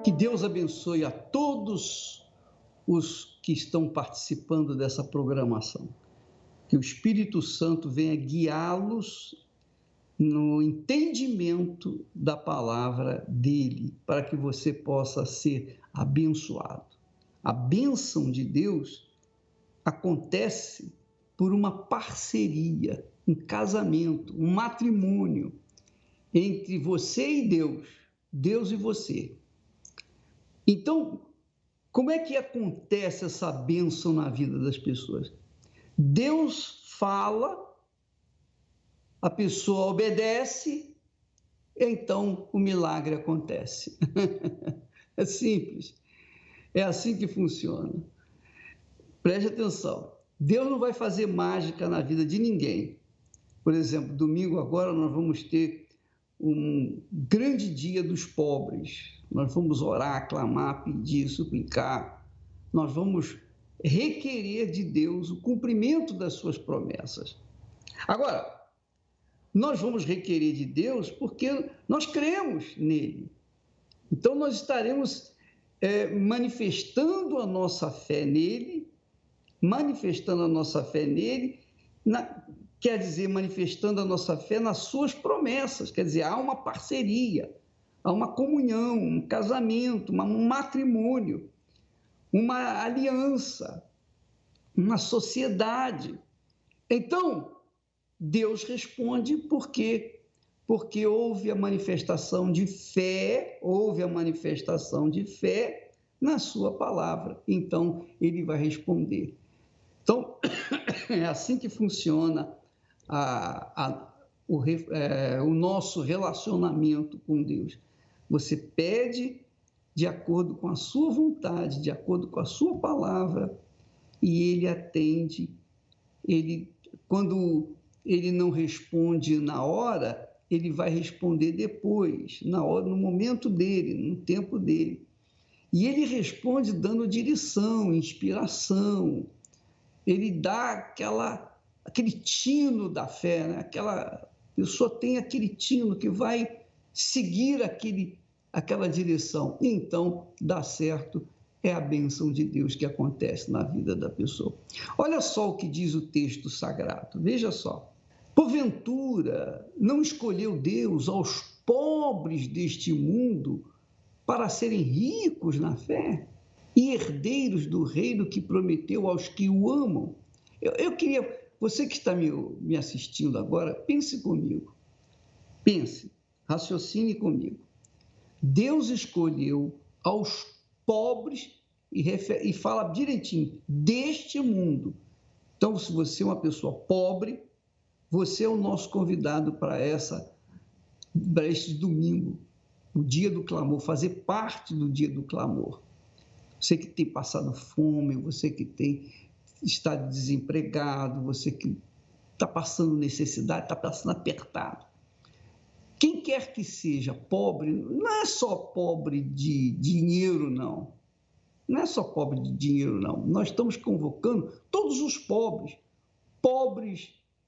Que Deus abençoe a todos os que estão participando dessa programação. Que o Espírito Santo venha guiá-los no entendimento da palavra dele, para que você possa ser abençoado. A bênção de Deus acontece por uma parceria, um casamento, um matrimônio entre você e Deus, Deus e você. Então, como é que acontece essa bênção na vida das pessoas? Deus fala, a pessoa obedece, então o milagre acontece. É simples, é assim que funciona. Preste atenção, Deus não vai fazer mágica na vida de ninguém. Por exemplo, domingo agora nós vamos ter um grande dia dos pobres. Nós vamos orar, clamar, pedir, suplicar. Nós vamos requerer de Deus o cumprimento das suas promessas. Agora, nós vamos requerer de Deus porque nós cremos nele. Então, nós estaremos manifestando a nossa fé nele, quer dizer, manifestando a nossa fé nas suas promessas, quer dizer, há uma parceria, há uma comunhão, um casamento, um matrimônio, uma aliança, uma sociedade. Então, Deus responde porque houve a manifestação de fé, na sua palavra. Então, ele vai responder. Então, é assim que funciona o nosso relacionamento com Deus. Você pede de acordo com a sua vontade, de acordo com a sua palavra, e ele atende. Quando ele não responde na hora, ele vai responder depois, na hora, no momento dele, no tempo dele. E ele responde dando direção, inspiração. Ele dá aquele tino da fé, né? Aquela pessoa tem aquele tino que vai seguir aquela direção. E então dá certo, é a bênção de Deus que acontece na vida da pessoa. Olha só o que diz o texto sagrado, veja só. Porventura, não escolheu Deus aos pobres deste mundo para serem ricos na fé e herdeiros do reino que prometeu aos que o amam? Eu queria, você que está me assistindo agora, pense comigo, raciocine comigo. Deus escolheu aos pobres e fala direitinho, deste mundo. Então, se você é uma pessoa pobre, você é o nosso convidado para este domingo, o dia do clamor, fazer parte do dia do clamor. Você que tem passado fome, você que está desempregado, você que está passando necessidade, está passando apertado. Quem quer que seja pobre, não é só pobre de dinheiro, não. Não é só pobre de dinheiro, não. Nós estamos convocando todos os pobres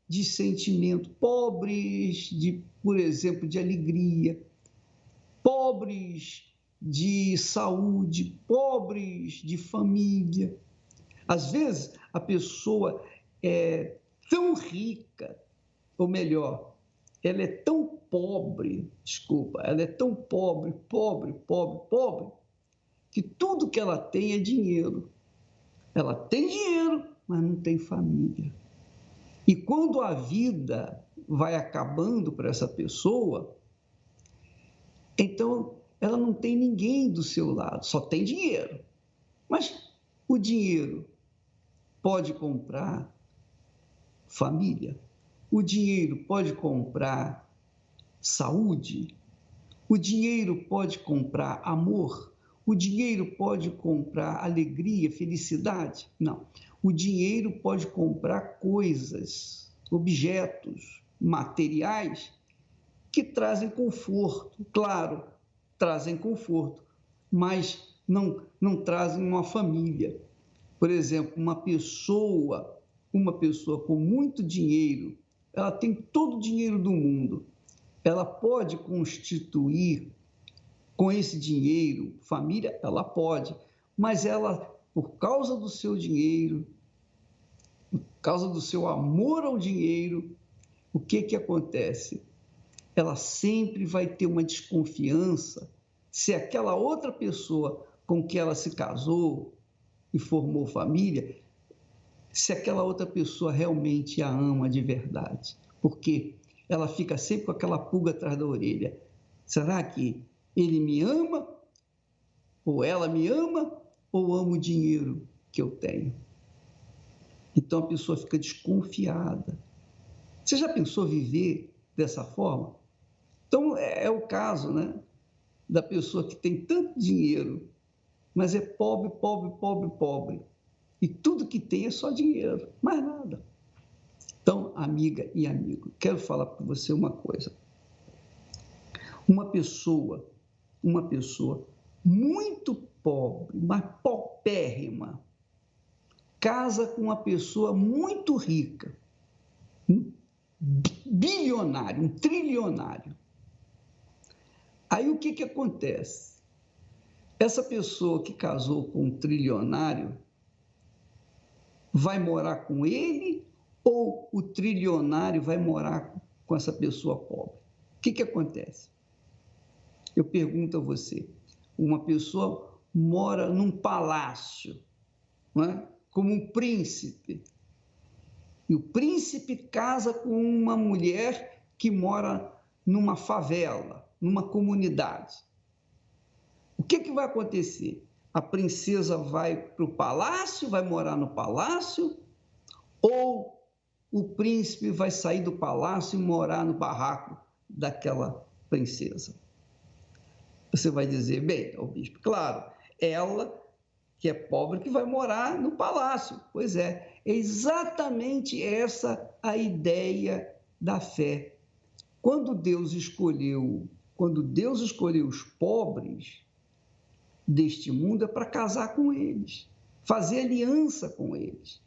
de sentimento, pobres por exemplo, de alegria, pobres de saúde, pobres de família. Às vezes, a pessoa é tão rica, ou melhor, ela é tão pobre, ela é tão pobre, que tudo que ela tem é dinheiro. Ela tem dinheiro, mas não tem família. E quando a vida vai acabando para essa pessoa, então ela não tem ninguém do seu lado, só tem dinheiro. Mas o dinheiro pode comprar família, o dinheiro pode comprar saúde, o dinheiro pode comprar amor, o dinheiro pode comprar alegria, felicidade? Não. O dinheiro pode comprar coisas, objetos, materiais que trazem conforto, claro, trazem conforto, mas não trazem uma família. Por exemplo, uma pessoa com muito dinheiro, ela tem todo o dinheiro do mundo, ela pode constituir com esse dinheiro, família, ela pode, mas ela, por causa do seu dinheiro, por causa do seu amor ao dinheiro, o que acontece? Ela sempre vai ter uma desconfiança se aquela outra pessoa com que ela se casou e formou família, se aquela outra pessoa realmente a ama de verdade. Porque ela fica sempre com aquela pulga atrás da orelha. Será que ele me ama? Ou ela me ama? Ou ama o dinheiro que eu tenho? Então a pessoa fica desconfiada. Você já pensou viver dessa forma? Então é o caso, né, da pessoa que tem tanto dinheiro, mas é pobre, pobre, pobre, pobre. E tudo que tem é só dinheiro, mais nada. Então, amiga e amigo, quero falar para você uma coisa. Uma pessoa muito pobre, mas paupérrima, casa com uma pessoa muito rica, um bilionário, um trilionário. Aí o que acontece? Essa pessoa que casou com um trilionário vai morar com ele ou o trilionário vai morar com essa pessoa pobre? O que acontece? Eu pergunto a você, uma pessoa mora num palácio, não é? Como um príncipe, e o príncipe casa com uma mulher que mora numa favela, numa comunidade. O que vai acontecer? A princesa vai para o palácio, vai morar no palácio, ou o príncipe vai sair do palácio e morar no barraco daquela princesa? Você vai dizer, bem, o bispo, claro, ela que é pobre que vai morar no palácio. Pois é exatamente essa a ideia da fé. Quando Deus escolheu os pobres deste mundo é para casar com eles, fazer aliança com eles.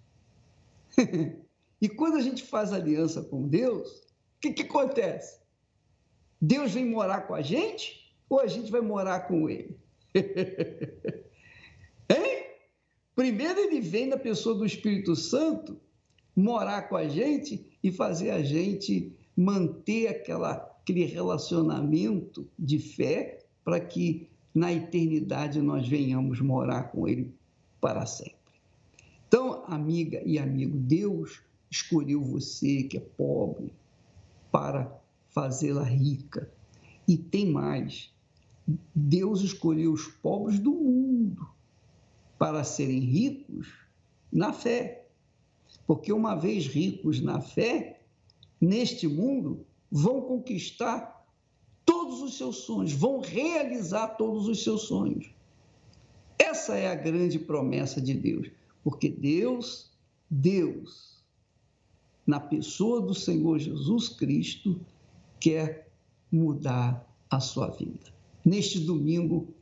E quando a gente faz aliança com Deus, o que acontece? Deus vem morar com a gente ou a gente vai morar com ele? Hein? Primeiro ele vem na pessoa do Espírito Santo morar com a gente e fazer a gente manter aquele relacionamento de fé para que na eternidade nós venhamos morar com ele para sempre. Então, amiga e amigo, Deus escolheu você que é pobre para fazê-la rica. E tem mais, Deus escolheu os pobres do mundo para serem ricos na fé. Porque uma vez ricos na fé, neste mundo, vão conquistar todos os seus sonhos, vão realizar todos os seus sonhos. Essa é a grande promessa de Deus, porque Deus, na pessoa do Senhor Jesus Cristo, quer mudar a sua vida. Neste domingo,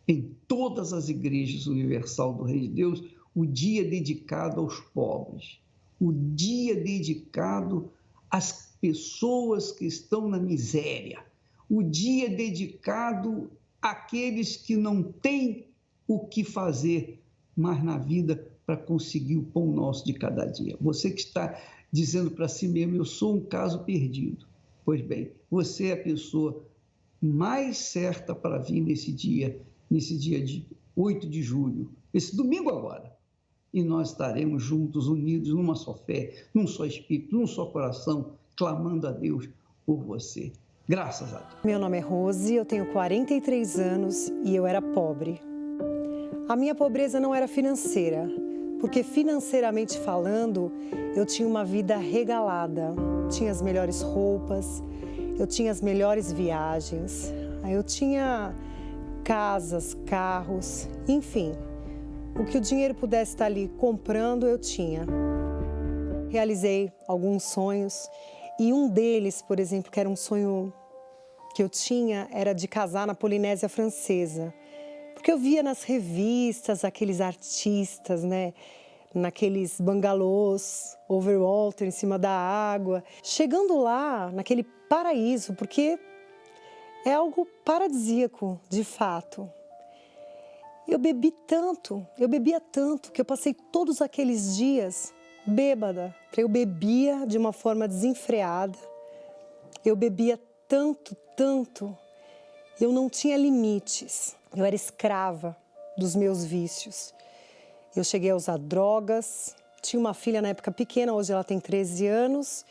em todas as igrejas universal do Reino de Deus, o dia dedicado aos pobres, o dia dedicado às pessoas que estão na miséria, o dia dedicado àqueles que não têm o que fazer mais na vida para conseguir o pão nosso de cada dia. Você que está dizendo para si mesmo, eu sou um caso perdido. Pois bem, você é a pessoa mais certa para vir nesse dia de 8 de julho, esse domingo agora. E nós estaremos juntos, unidos numa só fé, num só espírito, num só coração, clamando a Deus por você. Graças a Deus. Meu nome é Rose, eu tenho 43 anos e eu era pobre. A minha pobreza não era financeira, porque financeiramente falando, eu tinha uma vida regalada. Tinha as melhores roupas, eu tinha as melhores viagens, eu tinha casas, carros, enfim. O que o dinheiro pudesse estar ali comprando, eu tinha. Realizei alguns sonhos e um deles, por exemplo, que era um sonho que eu tinha, era de casar na Polinésia Francesa. Porque eu via nas revistas aqueles artistas, né? Naqueles bangalôs, overwater, em cima da água. Chegando lá, naquele paraíso, porque É algo paradisíaco, de fato. Eu bebia tanto que eu passei todos aqueles dias bêbada. Eu bebia de uma forma desenfreada. Eu bebia tanto, eu não tinha limites. Eu era escrava dos meus vícios. Eu cheguei a usar drogas, tinha uma filha na época pequena, hoje ela tem 13 anos.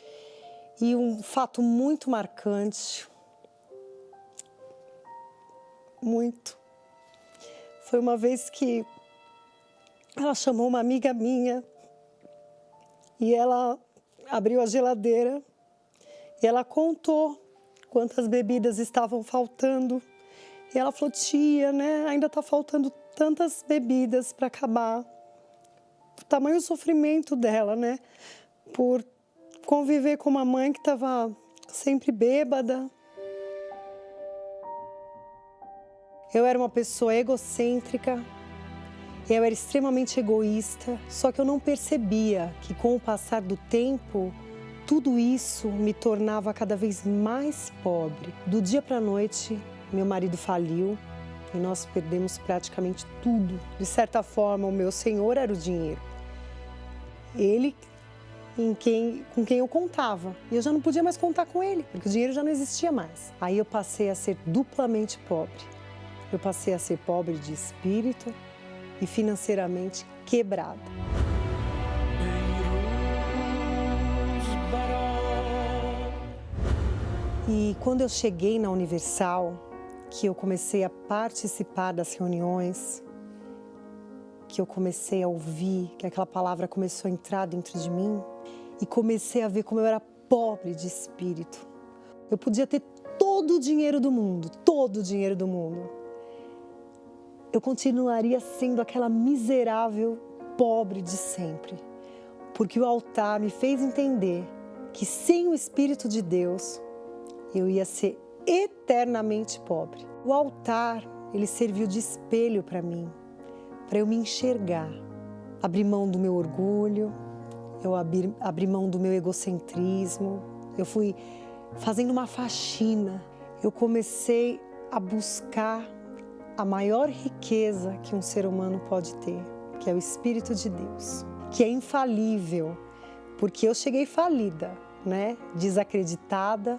E um fato muito marcante, foi uma vez que ela chamou uma amiga minha e ela abriu a geladeira e ela contou quantas bebidas estavam faltando. E ela falou, tia, né, ainda está faltando tantas bebidas para acabar. O tamanho sofrimento dela, né, por conviver com uma mãe que estava sempre bêbada. Eu era uma pessoa egocêntrica, eu era extremamente egoísta, só que eu não percebia que com o passar do tempo, tudo isso me tornava cada vez mais pobre. Do dia para a noite, meu marido faliu e nós perdemos praticamente tudo. De certa forma, o meu senhor era o dinheiro. Ele com quem eu contava. E eu já não podia mais contar com ele, porque o dinheiro já não existia mais. Aí eu passei a ser duplamente pobre. Eu passei a ser pobre de espírito e financeiramente quebrada. E quando eu cheguei na Universal, que eu comecei a participar das reuniões, que eu comecei a ouvir, que aquela palavra começou a entrar dentro de mim, e comecei a ver como eu era pobre de espírito. Eu podia ter todo o dinheiro do mundo, todo o dinheiro do mundo. Eu continuaria sendo aquela miserável pobre de sempre. Porque o altar me fez entender que sem o Espírito de Deus, eu ia ser eternamente pobre. O altar, ele serviu de espelho para mim, para eu me enxergar. Abri mão do meu orgulho, eu abri mão do meu egocentrismo, eu fui fazendo uma faxina. Eu comecei a buscar a maior riqueza que um ser humano pode ter, que é o Espírito de Deus, que é infalível, porque eu cheguei falida, né? Desacreditada,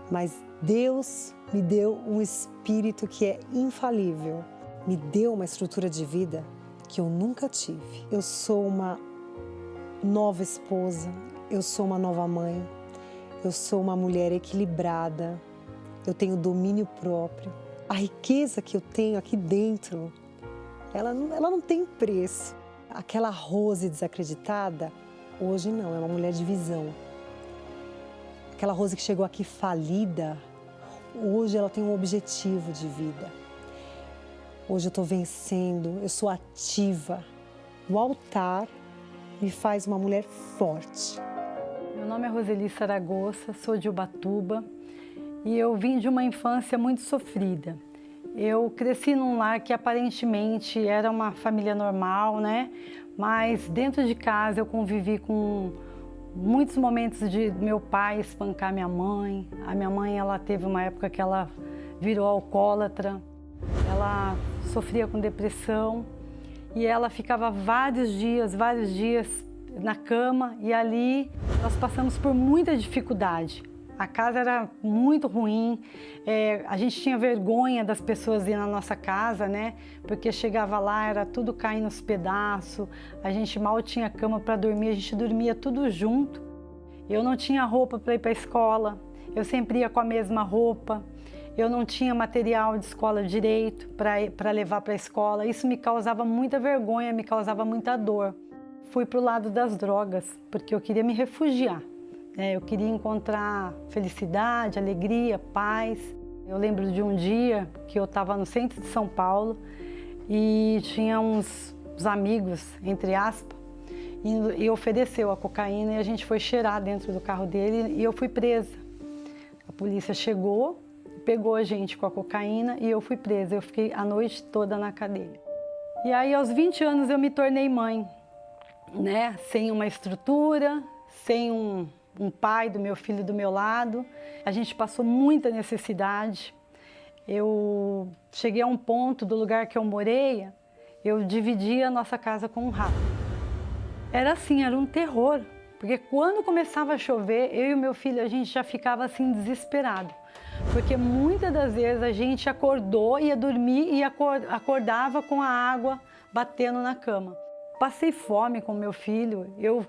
mas Deus me deu um Espírito que é infalível, me deu uma estrutura de vida que eu nunca tive. Eu sou uma nova esposa, eu sou uma nova mãe, eu sou uma mulher equilibrada, eu tenho domínio próprio. A riqueza que eu tenho aqui dentro, ela não tem preço. Aquela Rose desacreditada, hoje não, é uma mulher de visão. Aquela Rose que chegou aqui falida, hoje ela tem um objetivo de vida. Hoje eu estou vencendo, eu sou ativa. O altar me faz uma mulher forte. Meu nome é Roseli Saragossa, sou de Ubatuba e eu vim de uma infância muito sofrida. Eu cresci num lar que aparentemente era uma família normal, né? Mas dentro de casa eu convivi com muitos momentos de meu pai espancar minha mãe. A minha mãe, ela teve uma época que ela virou alcoólatra. Ela sofria com depressão e ela ficava vários dias na cama e ali nós passamos por muita dificuldade. A casa era muito ruim, a gente tinha vergonha das pessoas ir na nossa casa, né? Porque chegava lá, era tudo caindo aos pedaços, a gente mal tinha cama para dormir, a gente dormia tudo junto. Eu não tinha roupa para ir para a escola, eu sempre ia com a mesma roupa, eu não tinha material de escola direito para levar para a escola. Isso me causava muita vergonha, me causava muita dor. Fui para o lado das drogas, porque eu queria me refugiar. Eu queria encontrar felicidade, alegria, paz. Eu lembro de um dia que eu estava no centro de São Paulo e tinha uns amigos, entre aspas, e ofereceu a cocaína e a gente foi cheirar dentro do carro dele e eu fui presa. A polícia chegou, pegou a gente com a cocaína e eu fui presa. Eu fiquei a noite toda na cadeia. E aí, aos 20 anos, eu me tornei mãe, né? Sem uma estrutura, sem um pai do meu filho do meu lado. A gente passou muita necessidade. Eu cheguei a um ponto do lugar que eu morei, eu dividia a nossa casa com um rato. Era assim, era um terror, porque quando começava a chover, eu e o meu filho, a gente já ficava assim desesperado. Porque muitas das vezes a gente acordou, ia dormir e acordava com a água batendo na cama. Passei fome com meu filho, eu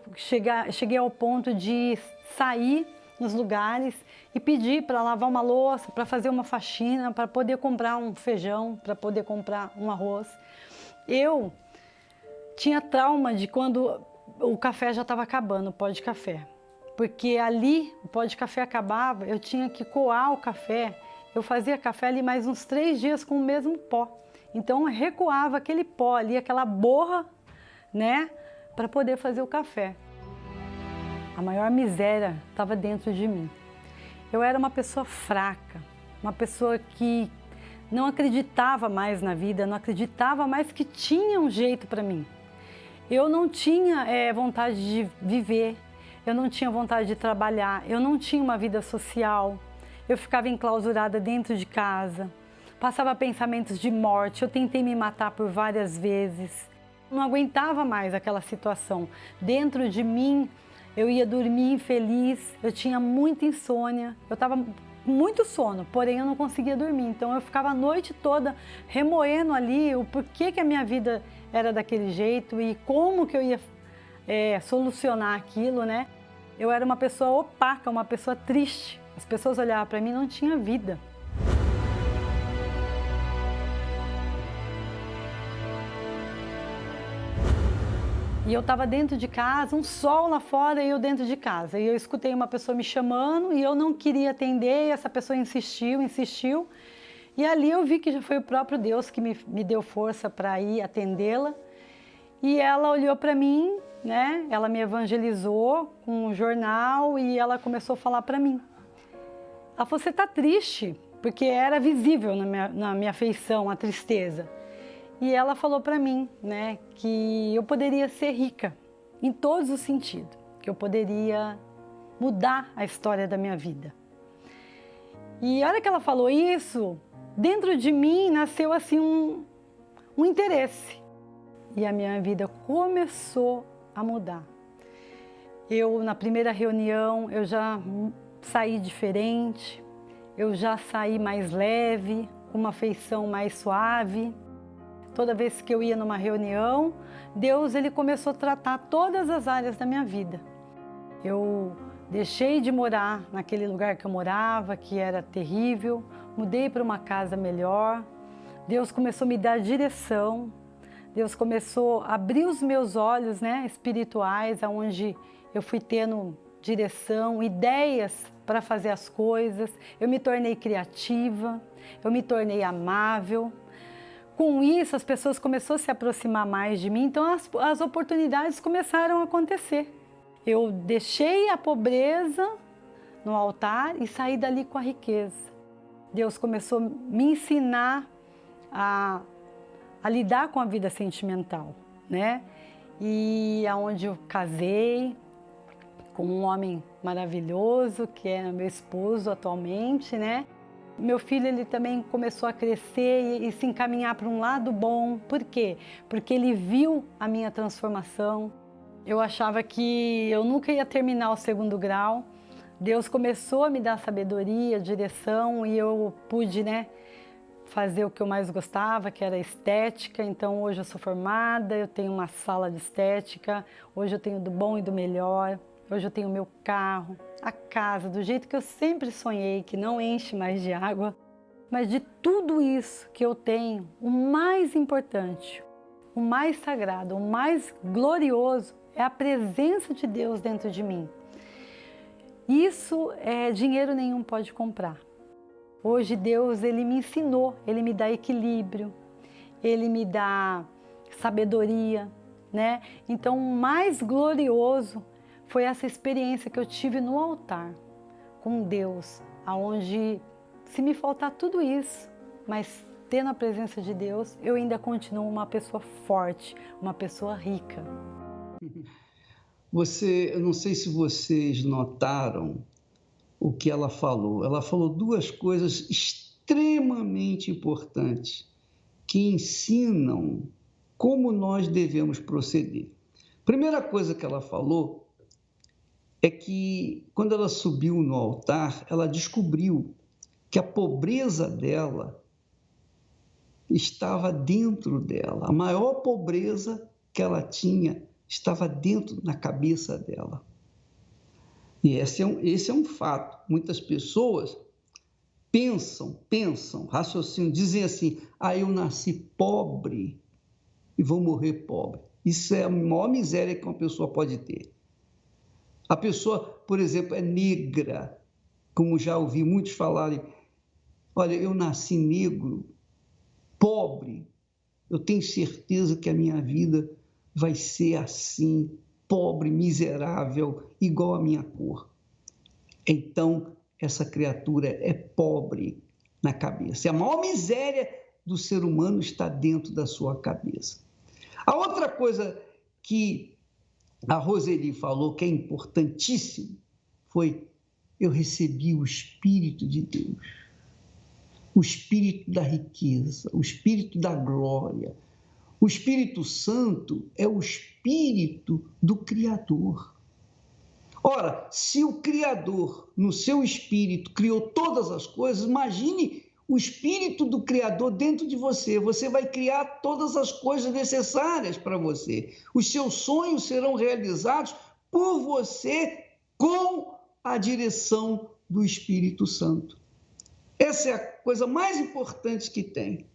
cheguei ao ponto de sair nos lugares e pedir para lavar uma louça, para fazer uma faxina, para poder comprar um feijão, para poder comprar um arroz. Eu tinha trauma de quando o café já estava acabando, o pó de café. Porque ali o pó de café acabava, eu tinha que coar o café. Eu fazia café ali mais uns 3 dias com o mesmo pó. Então eu recoava aquele pó ali, aquela borra, né, para poder fazer o café. A maior miséria estava dentro de mim. Eu era uma pessoa fraca, uma pessoa que não acreditava mais na vida, não acreditava mais que tinha um jeito para mim. Eu não tinha vontade de viver, eu não tinha vontade de trabalhar, eu não tinha uma vida social, eu ficava enclausurada dentro de casa, passava pensamentos de morte, eu tentei me matar por várias vezes. Não aguentava mais aquela situação. Dentro de mim, eu ia dormir infeliz, eu tinha muita insônia, eu estava com muito sono, porém eu não conseguia dormir. Então eu ficava a noite toda remoendo ali o porquê que a minha vida era daquele jeito e como que eu ia solucionar aquilo, né? Eu era uma pessoa opaca, uma pessoa triste. As pessoas olhavam para mim e não tinha vida. E eu estava dentro de casa, um sol lá fora e eu dentro de casa. E eu escutei uma pessoa me chamando e eu não queria atender, e essa pessoa insistiu. E ali eu vi que já foi o próprio Deus que me deu força para ir atendê-la. E ela olhou para mim, né? Ela me evangelizou com um jornal e ela começou a falar para mim. Ela falou, você está triste? Porque era visível na minha feição a tristeza. E ela falou para mim, né, que eu poderia ser rica em todos os sentidos, que eu poderia mudar a história da minha vida. E a hora que ela falou isso, dentro de mim nasceu assim um interesse. E a minha vida começou a mudar. Eu, na primeira reunião, eu já saí diferente, eu já saí mais leve, com uma feição mais suave. Toda vez que eu ia numa reunião, Deus ele começou a tratar todas as áreas da minha vida. Eu deixei de morar naquele lugar que eu morava, que era terrível, mudei para uma casa melhor. Deus começou a me dar direção. Deus começou a abrir os meus olhos, né, espirituais, aonde eu fui tendo direção, ideias para fazer as coisas. Eu me tornei criativa, eu me tornei amável. Com isso, as pessoas começaram a se aproximar mais de mim, então as oportunidades começaram a acontecer. Eu deixei a pobreza no altar e saí dali com a riqueza. Deus começou a me ensinar a lidar com a vida sentimental, né? E aonde eu casei com um homem maravilhoso, que é meu esposo atualmente, né? Meu filho ele também começou a crescer e se encaminhar para um lado bom. Por quê? Porque ele viu a minha transformação. Eu achava que eu nunca ia terminar o 2º grau. Deus começou a me dar sabedoria, direção e eu pude, né, fazer o que eu mais gostava, que era estética. Então hoje eu sou formada, eu tenho uma sala de estética, hoje eu tenho do bom e do melhor. Hoje eu tenho o meu carro, a casa, do jeito que eu sempre sonhei, que não enche mais de água. Mas de tudo isso que eu tenho, o mais importante, o mais sagrado, o mais glorioso é a presença de Deus dentro de mim. Isso dinheiro nenhum pode comprar. Hoje Deus ele me ensinou, Ele me dá equilíbrio, Ele me dá sabedoria, né? Então o mais glorioso foi essa experiência que eu tive no altar com Deus, aonde se me faltar tudo isso, mas tendo a presença de Deus, eu ainda continuo uma pessoa forte, uma pessoa rica. Eu não sei se vocês notaram o que ela falou. Ela falou 2 coisas extremamente importantes que ensinam como nós devemos proceder. Primeira coisa que ela falou é que, quando ela subiu no altar, ela descobriu que a pobreza dela estava dentro dela. A maior pobreza que ela tinha estava dentro na cabeça dela. E esse é um fato. Muitas pessoas pensam, raciocinam, dizem assim: eu nasci pobre e vou morrer pobre. Isso é a maior miséria que uma pessoa pode ter. A pessoa, por exemplo, é negra, como já ouvi muitos falarem: olha, eu nasci negro, pobre, eu tenho certeza que a minha vida vai ser assim, pobre, miserável, igual a minha cor. Então, essa criatura é pobre na cabeça. A maior miséria do ser humano está dentro da sua cabeça. A outra coisa que a Roseli falou, que é importantíssimo, foi: eu recebi o Espírito de Deus, o Espírito da riqueza, o Espírito da glória. O Espírito Santo é o Espírito do Criador. Ora, se o Criador, no seu Espírito, criou todas as coisas, imagine o Espírito do Criador dentro de você. Você vai criar todas as coisas necessárias para você. Os seus sonhos serão realizados por você com a direção do Espírito Santo. Essa é a coisa mais importante que tem.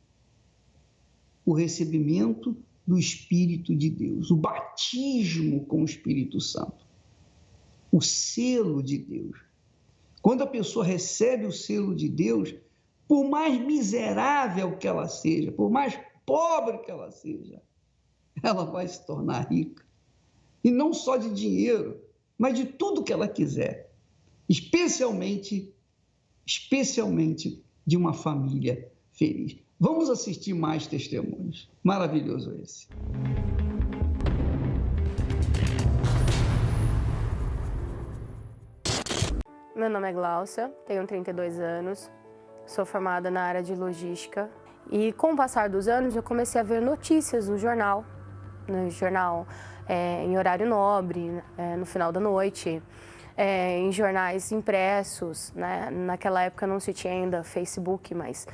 O recebimento do Espírito de Deus, o batismo com o Espírito Santo, o selo de Deus. Quando a pessoa recebe o selo de Deus, por mais miserável que ela seja, por mais pobre que ela seja, ela vai se tornar rica. E não só de dinheiro, mas de tudo que ela quiser. Especialmente de uma família feliz. Vamos assistir mais testemunhos. Maravilhoso esse. Meu nome é Gláucia, tenho 32 anos, sou formada na área de logística e, com o passar dos anos, eu comecei a ver notícias no jornal em horário nobre, no final da noite, em jornais impressos, né? Naquela época não se tinha ainda Facebook, mas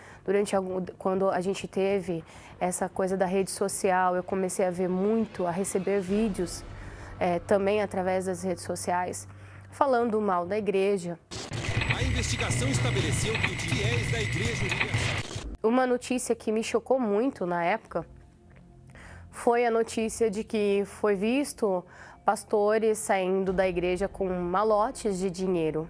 quando a gente teve essa coisa da rede social, eu comecei a ver muito, a receber vídeos também através das redes sociais, falando mal da igreja. A investigação estabeleceu que os fiéis da Igreja Universal... Uma notícia que me chocou muito na época foi a notícia de que foi visto pastores saindo da igreja com malotes de dinheiro.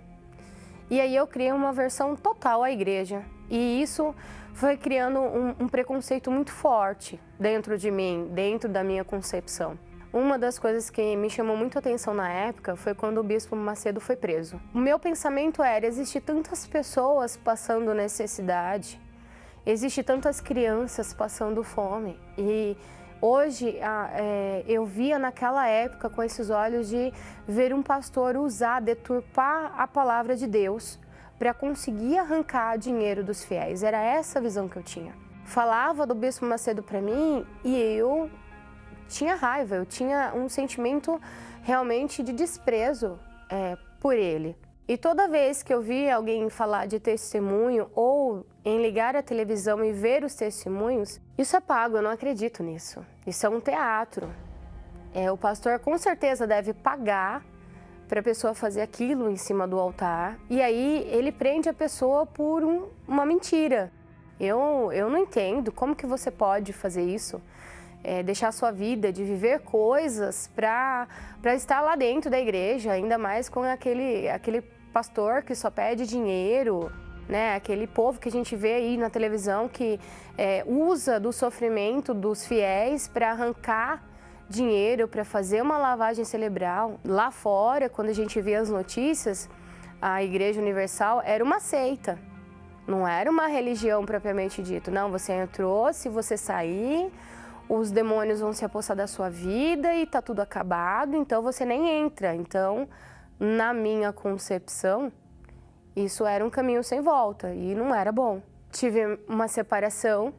E aí eu criei uma aversão total à igreja. E isso foi criando um preconceito muito forte dentro de mim, dentro da minha concepção. Uma das coisas que me chamou muito a atenção na época foi quando o Bispo Macedo foi preso. O meu pensamento era: existem tantas pessoas passando necessidade, existem tantas crianças passando fome. E hoje eu via naquela época com esses olhos de ver um pastor deturpar a palavra de Deus para conseguir arrancar dinheiro dos fiéis. Era essa a visão que eu tinha. Falava do Bispo Macedo para mim e eu tinha raiva, eu tinha um sentimento realmente de desprezo por ele. E toda vez que eu via alguém falar de testemunho ou em ligar a televisão e ver os testemunhos, isso é pago, eu não acredito nisso. Isso é um teatro. O pastor com certeza deve pagar para a pessoa fazer aquilo em cima do altar e aí ele prende a pessoa por uma mentira. Eu não entendo como que você pode fazer isso. Deixar a sua vida, de viver coisas para estar lá dentro da igreja, ainda mais com aquele pastor que só pede dinheiro, né? Aquele povo que a gente vê aí na televisão que usa do sofrimento dos fiéis para arrancar dinheiro, para fazer uma lavagem cerebral. Lá fora, quando a gente vê as notícias, a Igreja Universal era uma seita, não era uma religião propriamente dita. Não, você entrou, se você sair, os demônios vão se apossar da sua vida e tá tudo acabado, então você nem entra. Então, na minha concepção, isso era um caminho sem volta e não era bom. tive uma separação,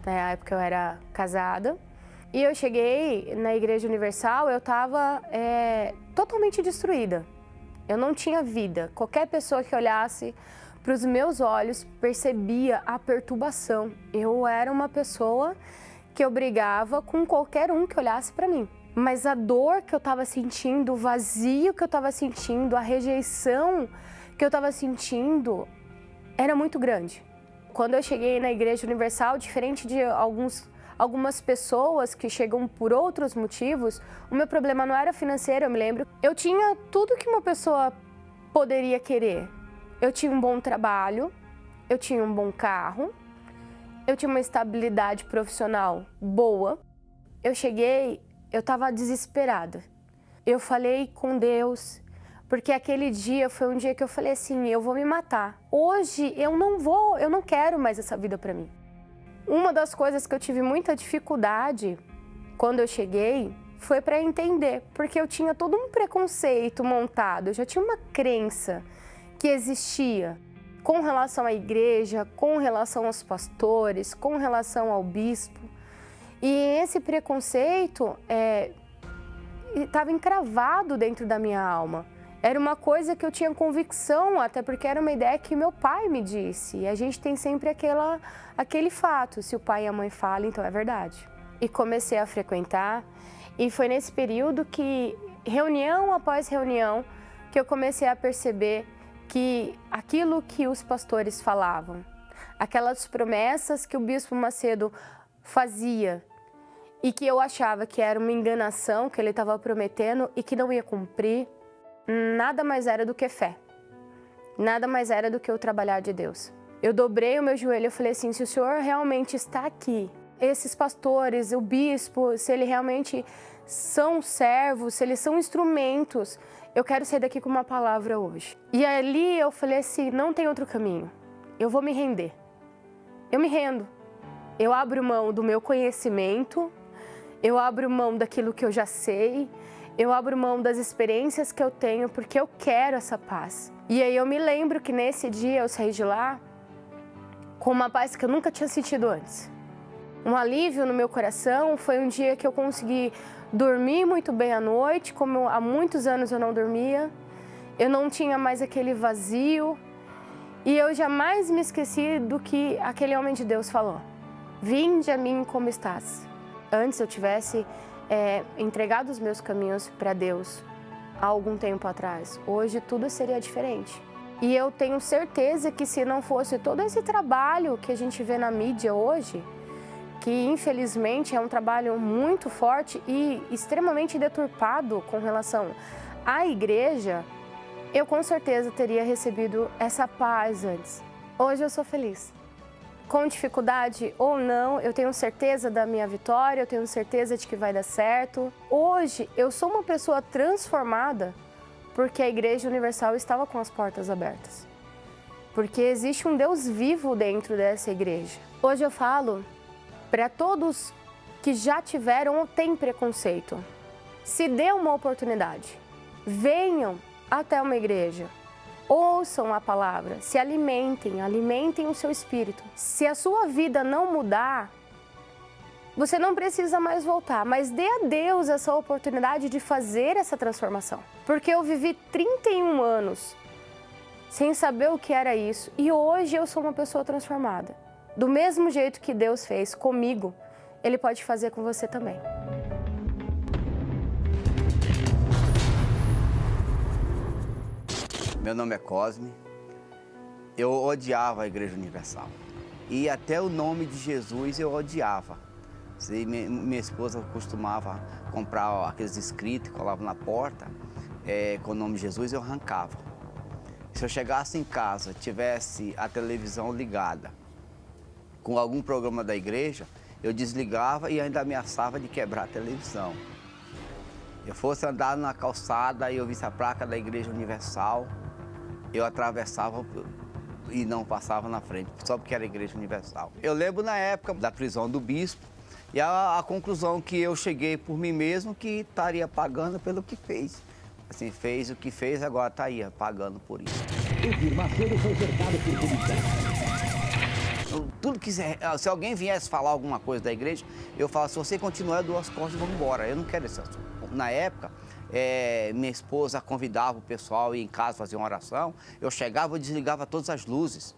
na época eu era casada, e eu cheguei na Igreja Universal, eu estava totalmente destruída. Eu não tinha vida. Qualquer pessoa que olhasse para os meus olhos percebia a perturbação. Eu era uma pessoa que eu brigava com qualquer um que olhasse para mim. Mas a dor que eu estava sentindo, o vazio que eu estava sentindo, a rejeição que eu estava sentindo era muito grande. Quando eu cheguei na Igreja Universal, diferente de algumas pessoas que chegam por outros motivos, o meu problema não era financeiro, eu me lembro. Eu tinha tudo que uma pessoa poderia querer. Eu tinha um bom trabalho, eu tinha um bom carro, eu tinha uma estabilidade profissional boa. Eu cheguei, eu estava desesperada. Eu falei com Deus, porque aquele dia foi um dia que eu falei assim, eu vou me matar. Hoje eu não quero mais essa vida para mim. Uma das coisas que eu tive muita dificuldade quando eu cheguei foi para entender, porque eu tinha todo um preconceito montado, eu já tinha uma crença que existia com relação à igreja, com relação aos pastores, com relação ao bispo. E esse preconceito estava encravado dentro da minha alma. Era uma coisa que eu tinha convicção, até porque era uma ideia que meu pai me disse. E a gente tem sempre aquele fato, se o pai e a mãe falam, então é verdade. E comecei a frequentar, e foi nesse período que, reunião após reunião, que eu comecei a perceber que aquilo que os pastores falavam, aquelas promessas que o Bispo Macedo fazia, e que eu achava que era uma enganação, que ele estava prometendo e que não ia cumprir, nada mais era do que fé. Nada mais era do que o trabalhar de Deus. Eu dobrei o meu joelho e falei assim, se o Senhor realmente está aqui, esses pastores, o bispo, se ele realmente são servos, se eles são instrumentos, eu quero sair daqui com uma palavra hoje. E ali eu falei assim, não tem outro caminho, eu vou me render. Eu me rendo. Eu abro mão do meu conhecimento, eu abro mão daquilo que eu já sei, eu abro mão das experiências que eu tenho, porque eu quero essa paz. E aí eu me lembro que nesse dia eu saí de lá com uma paz que eu nunca tinha sentido antes. Um alívio no meu coração, foi um dia que eu consegui dormir muito bem à noite, como há muitos anos eu não dormia. Eu não tinha mais aquele vazio e eu jamais me esqueci do que aquele homem de Deus falou. Vinde a mim como estás. Antes eu tivesse entregado os meus caminhos para Deus há algum tempo atrás. Hoje tudo seria diferente. E eu tenho certeza que se não fosse todo esse trabalho que a gente vê na mídia hoje, que infelizmente é um trabalho muito forte e extremamente deturpado com relação à igreja, eu com certeza teria recebido essa paz antes. Hoje eu sou feliz. Com dificuldade ou não, eu tenho certeza da minha vitória, eu tenho certeza de que vai dar certo. Hoje eu sou uma pessoa transformada porque a Igreja Universal estava com as portas abertas. Porque existe um Deus vivo dentro dessa igreja. Hoje eu falo para todos que já tiveram ou têm preconceito, se dê uma oportunidade, venham até uma igreja, ouçam a palavra, se alimentem o seu espírito. Se a sua vida não mudar, você não precisa mais voltar, mas dê a Deus essa oportunidade de fazer essa transformação. Porque eu vivi 31 anos sem saber o que era isso e hoje eu sou uma pessoa transformada. Do mesmo jeito que Deus fez comigo, Ele pode fazer com você também. Meu nome é Cosme, eu odiava a Igreja Universal. E até o nome de Jesus eu odiava. Minha esposa costumava comprar aqueles escritos que colavam na porta, com o nome de Jesus, eu arrancava. Se eu chegasse em casa, tivesse a televisão ligada, com algum programa da igreja, eu desligava e ainda ameaçava de quebrar a televisão. Eu fosse andar na calçada e eu visse a placa da Igreja Universal, eu atravessava e não passava na frente, só porque era a Igreja Universal. Eu lembro na época da prisão do bispo e a conclusão que eu cheguei por mim mesmo que estaria pagando pelo que fez. Assim, fez o que fez, agora está aí pagando por isso. O Macedo foi cercado por policiais. tudo que se alguém viesse falar alguma coisa da igreja, eu falava, se você continuar, eu dou as costas e vou embora. Eu não quero esse assunto. Na época, minha esposa convidava o pessoal a ir em casa fazer uma oração, eu chegava e desligava todas as luzes.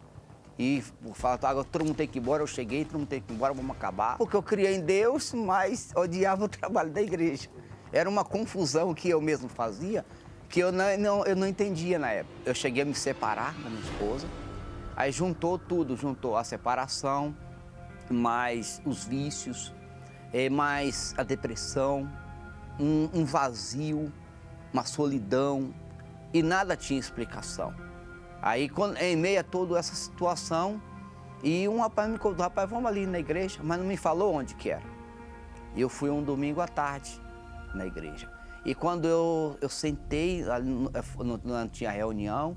E falava, agora todo mundo tem que ir embora, eu cheguei, todo mundo tem que ir embora, vamos acabar. Porque eu criei em Deus, mas odiava o trabalho da igreja. Era uma confusão que eu mesmo fazia, que eu não entendia na época. Eu cheguei a me separar da minha esposa, aí juntou tudo, juntou a separação, mais os vícios, mais a depressão, um vazio, uma solidão, e nada tinha explicação. Aí, em meio a toda essa situação, e um rapaz me convidou, rapaz, vamos ali na igreja, mas não me falou onde que era. E eu fui um domingo à tarde na igreja. E quando eu sentei, não tinha reunião,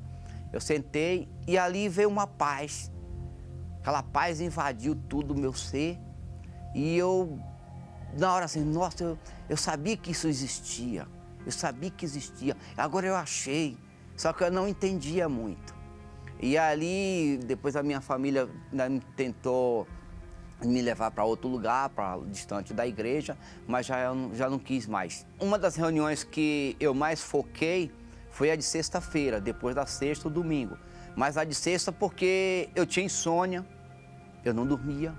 eu sentei e ali veio uma paz. Aquela paz invadiu tudo o meu ser. E eu, na hora assim, nossa, eu sabia que isso existia. Eu sabia que existia. Agora eu achei, só que eu não entendia muito. E ali, depois a minha família tentou me levar para outro lugar, distante da igreja, mas eu já não quis mais. Uma das reuniões que eu mais foquei foi a de sexta-feira, depois da sexta, o domingo. Mas a de sexta porque eu tinha insônia, eu não dormia,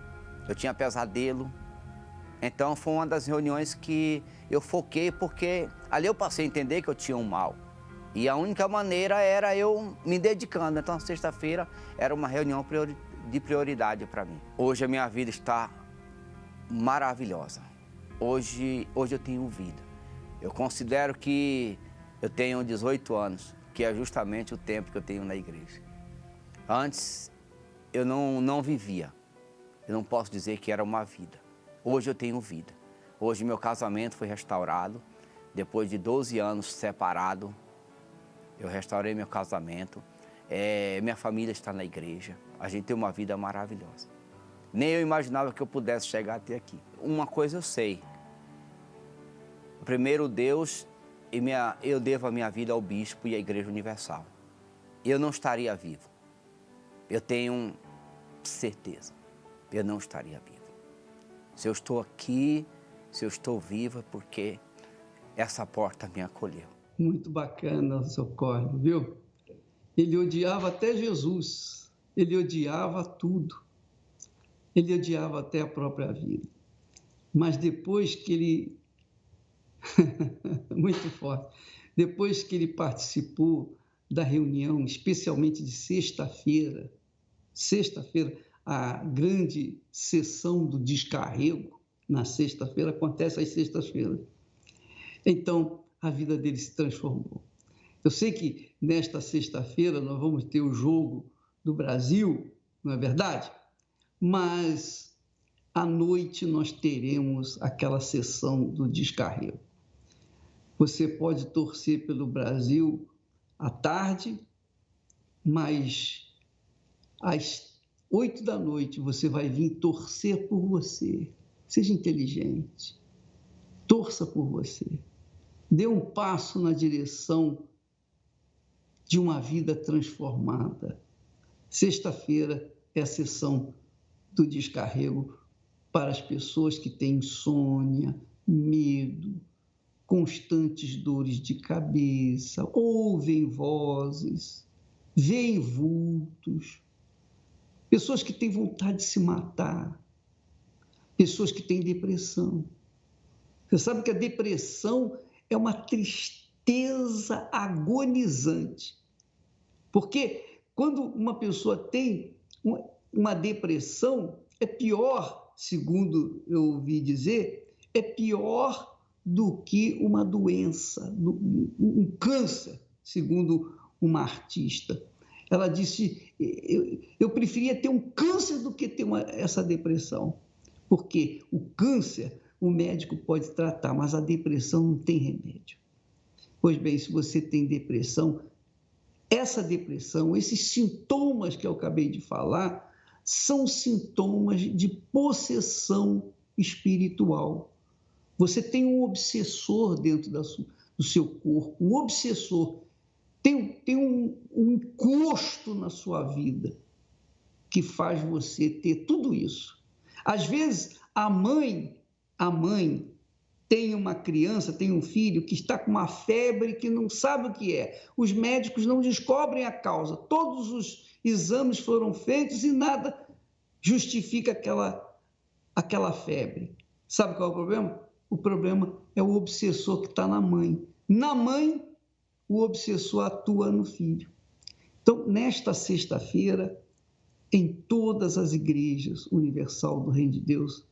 eu tinha pesadelo. Então foi uma das reuniões que eu foquei porque ali eu passei a entender que eu tinha um mal. E a única maneira era eu me dedicando. Então, sexta-feira era uma reunião de prioridade para mim. Hoje a minha vida está maravilhosa. Hoje eu tenho vida. Eu considero que eu tenho 18 anos, que é justamente o tempo que eu tenho na igreja. Antes, eu não vivia. Eu não posso dizer que era uma vida. Hoje eu tenho vida. Hoje meu casamento foi restaurado. Depois de 12 anos separado, eu restaurei meu casamento, minha família está na igreja, a gente tem uma vida maravilhosa. Nem eu imaginava que eu pudesse chegar até aqui. Uma coisa eu sei, primeiro Deus, eu devo a minha vida ao bispo e à Igreja Universal. Eu não estaria vivo, eu tenho certeza, eu não estaria vivo. Se eu estou aqui, se eu estou vivo, é porque essa porta me acolheu. Muito bacana, seu Cosme, viu? Ele odiava até Jesus, ele odiava tudo, ele odiava até a própria vida. Mas depois que ele, muito forte, depois que ele participou da reunião, especialmente de sexta-feira, a grande sessão do descarrego, na sexta-feira, acontece às sextas-feiras. Então, a vida dele se transformou. Eu sei que nesta sexta-feira nós vamos ter o jogo do Brasil, não é verdade? Mas à noite nós teremos aquela sessão do descarrego. Você pode torcer pelo Brasil à tarde, mas às 8 da noite você vai vir torcer por você. Seja inteligente, torça por você. Dê um passo na direção de uma vida transformada. Sexta-feira é a sessão do descarrego para as pessoas que têm insônia, medo, constantes dores de cabeça, ouvem vozes, veem vultos, pessoas que têm vontade de se matar, pessoas que têm depressão. Você sabe que a depressão é uma tristeza agonizante. Porque quando uma pessoa tem uma depressão, é pior, segundo eu ouvi dizer, é pior do que uma doença, um câncer, segundo uma artista. Ela disse, eu preferia ter um câncer do que ter essa depressão. Porque o câncer, o médico pode tratar, mas a depressão não tem remédio. Pois bem, se você tem depressão, essa depressão, esses sintomas que eu acabei de falar, são sintomas de possessão espiritual. Você tem um obsessor dentro do seu corpo, um obsessor, tem um encosto na sua vida. que faz você ter tudo isso. Às vezes, a mãe tem uma criança, tem um filho que está com uma febre que não sabe o que é. Os médicos não descobrem a causa. Todos os exames foram feitos e nada justifica aquela febre. Sabe qual é o problema? O problema é o obsessor que está na mãe. Na mãe, o obsessor atua no filho. Então, nesta sexta-feira, em todas as igrejas universal do Reino de Deus,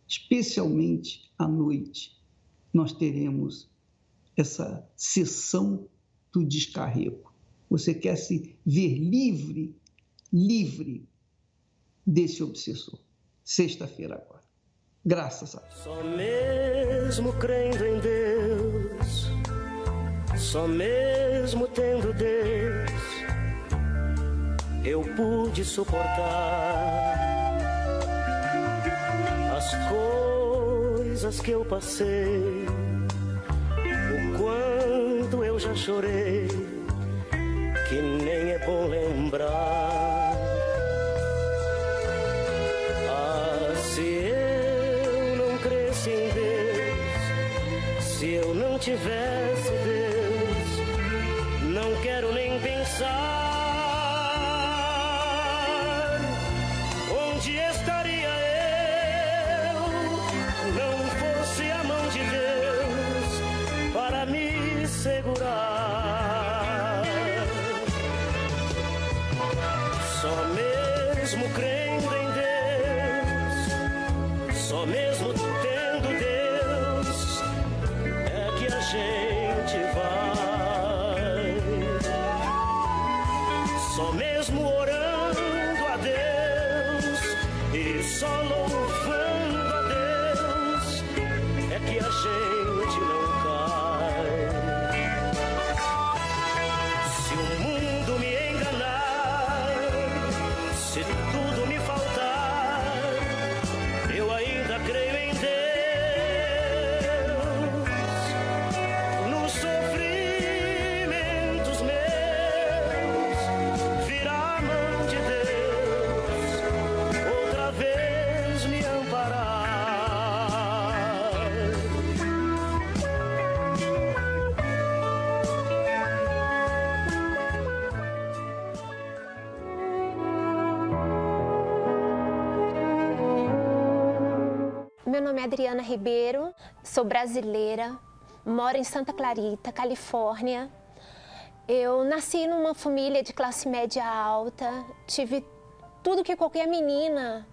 especialmente à noite, nós teremos essa sessão do descarrego. Você quer se ver livre desse obsessor. Sexta-feira agora. Graças a Deus. Só mesmo crendo em Deus, só mesmo tendo Deus, eu pude suportar as coisas que eu passei, o quanto eu já chorei, que nem é bom lembrar. Ah, se eu não cresce em Deus, se eu não tivesse Deus, não quero nem pensar onde estaria eu, não fosse a mão de Deus para me segurar. Só mesmo crendo em Deus, só mesmo tendo Deus, é que a gente vai. Só mesmo orando a Deus e só louvando a Deus, é que a gente não cai. Se o mundo me enganar, se tudo me faltar, eu ainda creio em Deus. Nos sofrimentos meus, virá a mão de Deus outra vez me amparar. Meu nome é Adriana Ribeiro, sou brasileira, moro em Santa Clarita, Califórnia. Eu nasci numa família de classe média alta, tive tudo que qualquer menina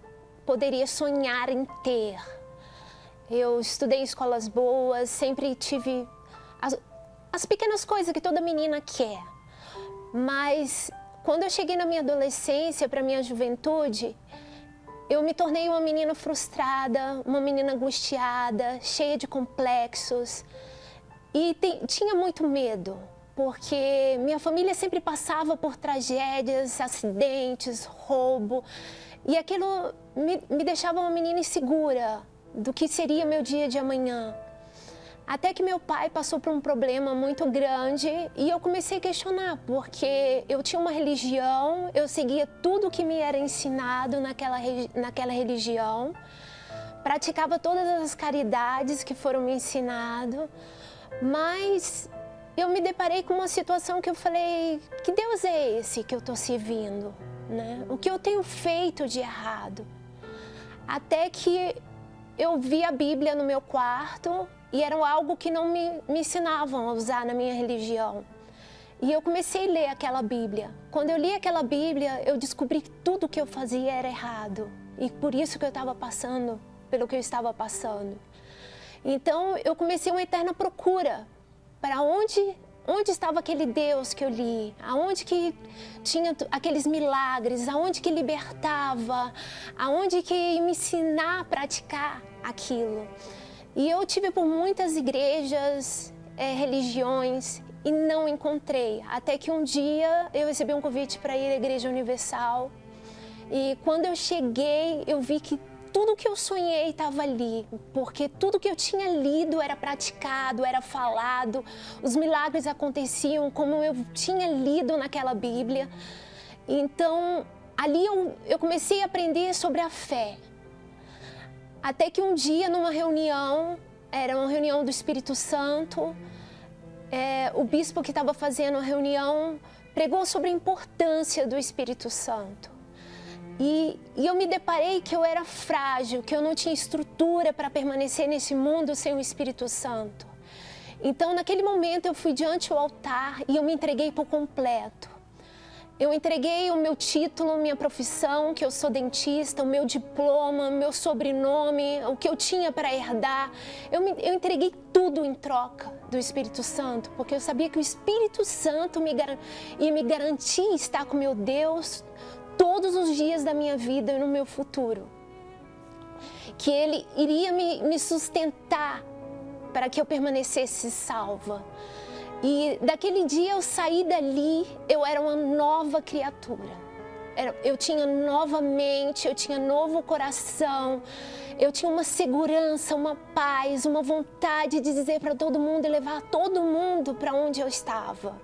poderia sonhar em ter. Eu estudei em escolas boas, sempre tive as pequenas coisas que toda menina quer. Mas quando eu cheguei na minha adolescência, para minha juventude, eu me tornei uma menina frustrada, uma menina angustiada, cheia de complexos. E tinha muito medo, porque minha família sempre passava por tragédias, acidentes, roubo. E aquilo me deixava uma menina insegura do que seria meu dia de amanhã. Até que meu pai passou por um problema muito grande e eu comecei a questionar, porque eu tinha uma religião, eu seguia tudo que me era ensinado naquela religião, praticava todas as caridades que foram me ensinadas, mas eu me deparei com uma situação que eu falei, que Deus é esse que eu estou servindo, né? O que eu tenho feito de errado? Até que eu vi a Bíblia no meu quarto, e era algo que não me ensinavam a usar na minha religião. E eu comecei a ler aquela Bíblia. Quando eu li aquela Bíblia, eu descobri que tudo que eu fazia era errado. E por isso que eu estava passando pelo que eu estava passando. Então, eu comecei uma eterna procura para onde estava aquele Deus que eu li, aonde que tinha aqueles milagres, aonde que libertava, aonde que ia me ensinar a praticar aquilo. E eu tive por muitas igrejas, religiões, e não encontrei. Até que um dia eu recebi um convite para ir à Igreja Universal. E quando eu cheguei, eu vi que tudo que eu sonhei estava ali. Porque tudo que eu tinha lido era praticado, era falado. Os milagres aconteciam como eu tinha lido naquela Bíblia. Então, ali eu comecei a aprender sobre a fé. Até que um dia, numa reunião, era uma reunião do Espírito Santo, o bispo que estava fazendo a reunião pregou sobre a importância do Espírito Santo. E eu me deparei que eu era frágil, que eu não tinha estrutura para permanecer nesse mundo sem o Espírito Santo. Então, naquele momento, eu fui diante do altar e eu me entreguei por completo. Eu entreguei o meu título, minha profissão, que eu sou dentista, o meu diploma, meu sobrenome, o que eu tinha para herdar. Eu entreguei tudo em troca do Espírito Santo, porque eu sabia que o Espírito Santo ia me garantir estar com meu Deus todos os dias da minha vida e no meu futuro. Que Ele iria me sustentar para que eu permanecesse salva. E daquele dia eu saí dali, eu era uma nova criatura. Eu tinha nova mente, eu tinha novo coração, eu tinha uma segurança, uma paz, uma vontade de dizer para todo mundo e levar todo mundo para onde eu estava.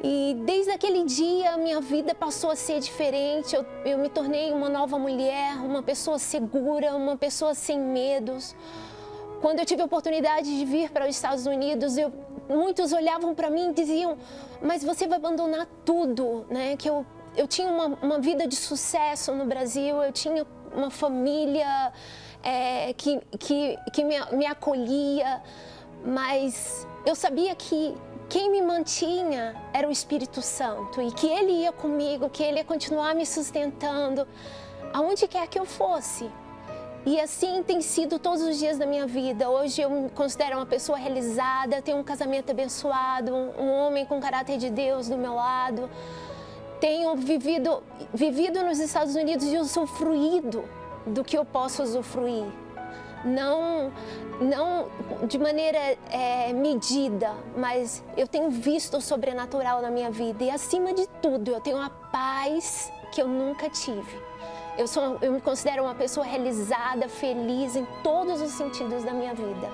E desde aquele dia, minha vida passou a ser diferente. Eu me tornei uma nova mulher, uma pessoa segura, uma pessoa sem medos. Quando eu tive a oportunidade de vir para os Estados Unidos, muitos olhavam para mim e diziam: mas você vai abandonar tudo, né? Que eu tinha uma vida de sucesso no Brasil, eu tinha uma família que me acolhia, mas eu sabia que quem me mantinha era o Espírito Santo e que Ele ia comigo, que Ele ia continuar me sustentando aonde quer que eu fosse. E assim tem sido todos os dias da minha vida. Hoje eu me considero uma pessoa realizada, tenho um casamento abençoado, um homem com caráter de Deus do meu lado. Tenho vivido nos Estados Unidos e usufruído do que eu posso usufruir. Não de maneira medida, mas eu tenho visto o sobrenatural na minha vida. E acima de tudo, eu tenho uma paz que eu nunca tive. Eu me considero uma pessoa realizada, feliz em todos os sentidos da minha vida.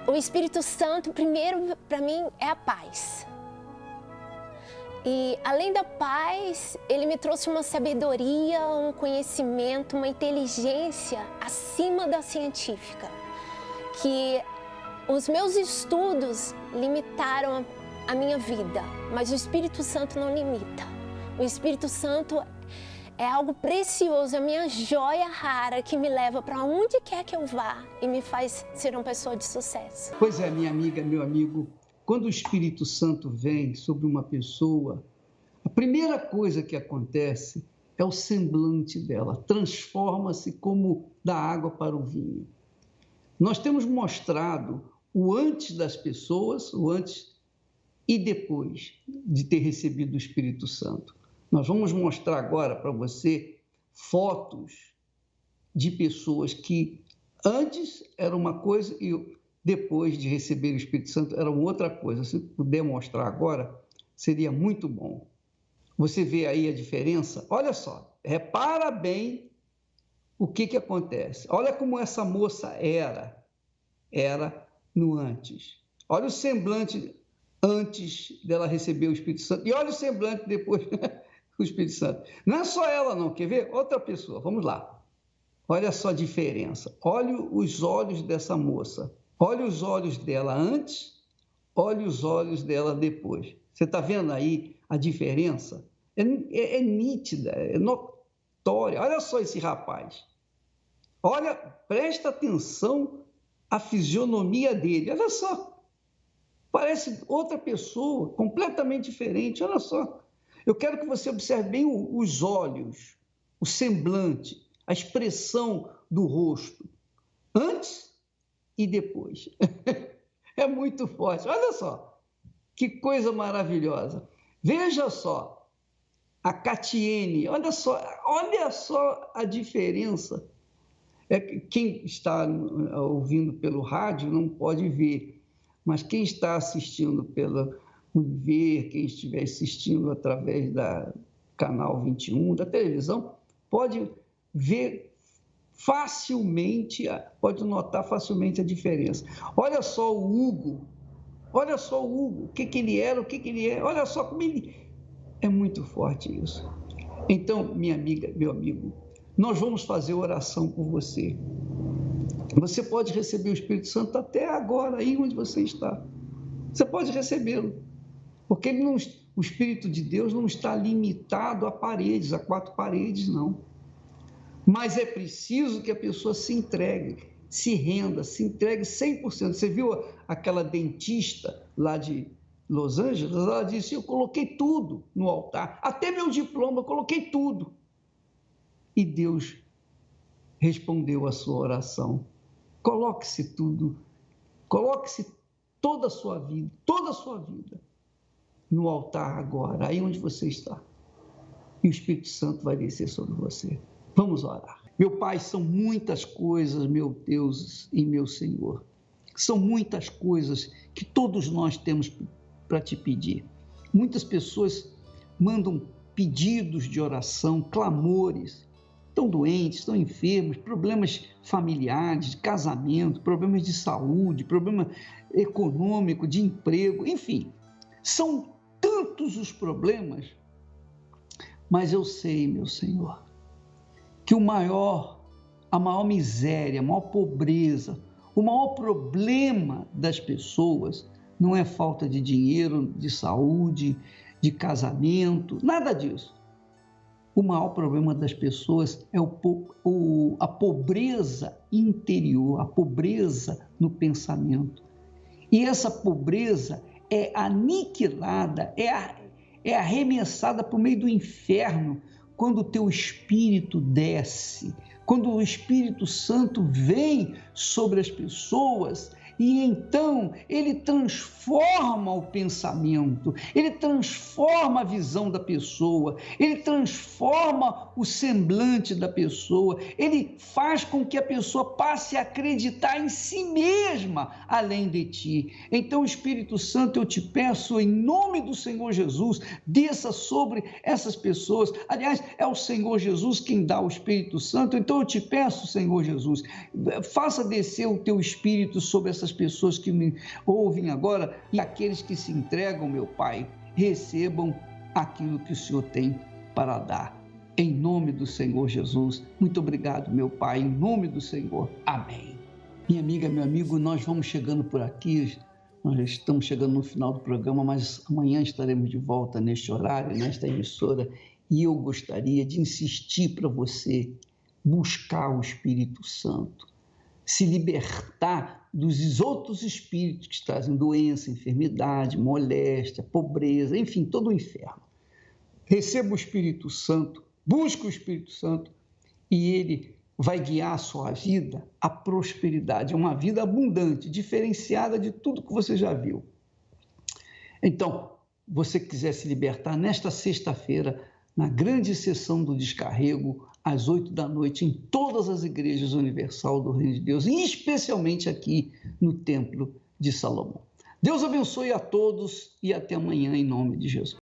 O Espírito Santo, primeiro, para mim, é a paz. E, além da paz, Ele me trouxe uma sabedoria, um conhecimento, uma inteligência acima da científica. Que os meus estudos limitaram a minha vida, mas o Espírito Santo não limita. O Espírito Santo é algo precioso, é a minha joia rara que me leva para onde quer que eu vá e me faz ser uma pessoa de sucesso. Pois é, minha amiga, meu amigo, quando o Espírito Santo vem sobre uma pessoa, a primeira coisa que acontece é o semblante dela, transforma-se como da água para o vinho. Nós temos mostrado o antes das pessoas, o antes e depois de ter recebido o Espírito Santo. Nós vamos mostrar agora para você fotos de pessoas que antes era uma coisa e depois de receber o Espírito Santo era outra coisa. Se puder mostrar agora, seria muito bom. Você vê aí a diferença? Olha só, repara bem o que acontece. Olha como essa moça era no antes. Olha o semblante antes dela receber o Espírito Santo e olha o semblante depois do Espírito Santo. Não é só ela não, quer ver? Outra pessoa, vamos lá. Olha só a diferença. Olha os olhos dessa moça. Olha os olhos dela antes, olha os olhos dela depois. Você está vendo aí a diferença? É nítida, é notória. Olha só esse rapaz. Olha, presta atenção à fisionomia dele. Olha só. Parece outra pessoa, completamente diferente. Olha só. Eu quero que você observe bem os olhos, o semblante, a expressão do rosto, antes e depois. É muito forte. Olha só, que coisa maravilhosa. Veja só, a Catiene, olha só a diferença. Quem está ouvindo pelo rádio não pode ver, mas quem está assistindo pelo ver, quem estiver assistindo através da canal 21 da televisão, pode ver facilmente, pode notar facilmente a diferença. Olha só o Hugo, o que ele era, o que ele é, olha só como ele... É muito forte isso. Então, minha amiga, meu amigo, nós vamos fazer oração por você. Você pode receber o Espírito Santo até agora, aí onde você está. Você pode recebê-lo, porque o Espírito de Deus não está limitado a paredes, a 4 paredes, não. Mas é preciso que a pessoa se entregue, se renda, se entregue 100%. Você viu aquela dentista lá de Los Angeles? Ela disse, eu coloquei tudo no altar, até meu diploma, eu coloquei tudo. E Deus respondeu a sua oração. Coloque-se tudo, coloque-se toda a sua vida no altar agora, aí onde você está. E o Espírito Santo vai descer sobre você. Vamos orar. Meu Pai, são muitas coisas, meu Deus e meu Senhor. São muitas coisas que todos nós temos para te pedir. Muitas pessoas mandam pedidos de oração, clamores. Estão doentes, estão enfermos, problemas familiares, de casamento, problemas de saúde, problema econômico, de emprego, enfim. São tantos os problemas, mas eu sei, meu Senhor, que a maior miséria, a maior pobreza, o maior problema das pessoas não é falta de dinheiro, de saúde, de casamento, nada disso. O maior problema das pessoas é a pobreza interior, a pobreza no pensamento. E essa pobreza é aniquilada, é arremessada para o meio do inferno quando o teu Espírito desce, quando o Espírito Santo vem sobre as pessoas. E então ele transforma o pensamento, ele transforma a visão da pessoa, ele transforma o semblante da pessoa, ele faz com que a pessoa passe a acreditar em si mesma além de ti. Então, Espírito Santo, eu te peço em nome do Senhor Jesus, desça sobre essas pessoas. Aliás, é o Senhor Jesus quem dá o Espírito Santo, então eu te peço, Senhor Jesus, faça descer o teu Espírito sobre essas pessoas que me ouvem agora e aqueles que se entregam, meu Pai, recebam aquilo que o Senhor tem para dar. Em nome do Senhor Jesus. Muito obrigado, meu Pai, em nome do Senhor. Amém. Minha amiga, meu amigo, nós vamos chegando por aqui, nós estamos chegando no final do programa, mas amanhã estaremos de volta neste horário, nesta emissora, e eu gostaria de insistir para você buscar o Espírito Santo, se libertar dos outros espíritos que trazem doença, enfermidade, moléstia, pobreza, enfim, todo o inferno. Receba o Espírito Santo, busque o Espírito Santo e ele vai guiar a sua vida à prosperidade, a uma vida abundante, diferenciada de tudo que você já viu. Então, você que quiser se libertar nesta sexta-feira, na grande sessão do descarrego, às 8 da noite, em todas as igrejas universal do Reino de Deus, e especialmente aqui no Templo de Salomão. Deus abençoe a todos e até amanhã, em nome de Jesus.